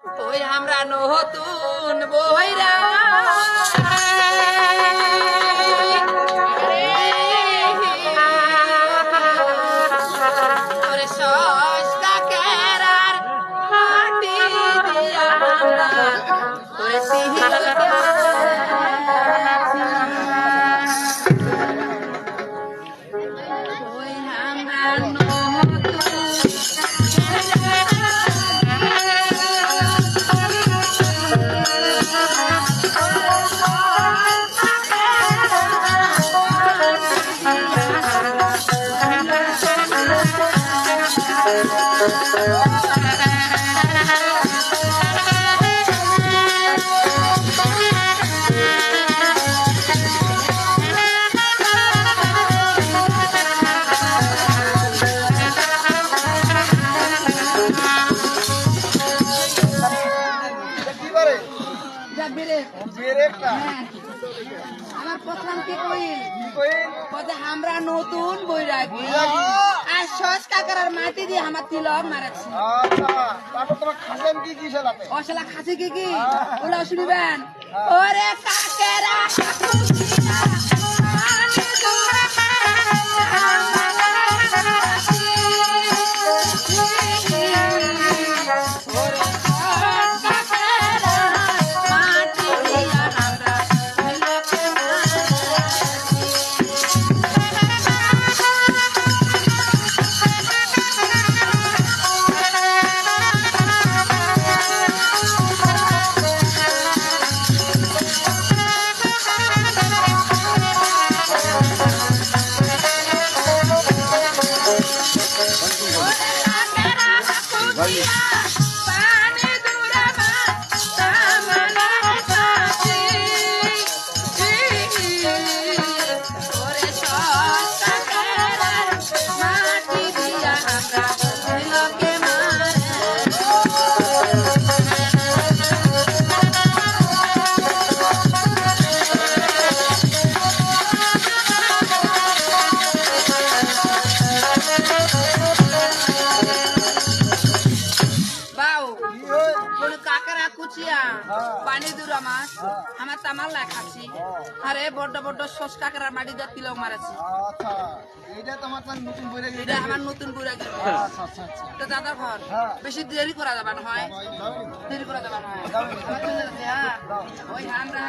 ওই আমরা নতুন বইরা ওরে সস্তা কেরার মাটি দিয়া আমরা ওরে ওই আমরা আমার প্রথম কি কইল আমরা নতুন বৈরাগী আর সস কাকার মাটি দিয়ে আমার তিলক মারাচ্ছি। অশলা খাসি কি কি ওলা শুনিবেন ওরে কাকেরা পানি দূর আমার তামাল খাচ্ছি আরে বড্ড বড্ড সস কাকড়া মাটি দিয়ে তিলক মারাচ্ছি। আমার নতুন বৈরাগী তো দাদা ঘর বেশি দেরি করা যাবে না হয় দেরি করা যাবে না হয় ওই আমরা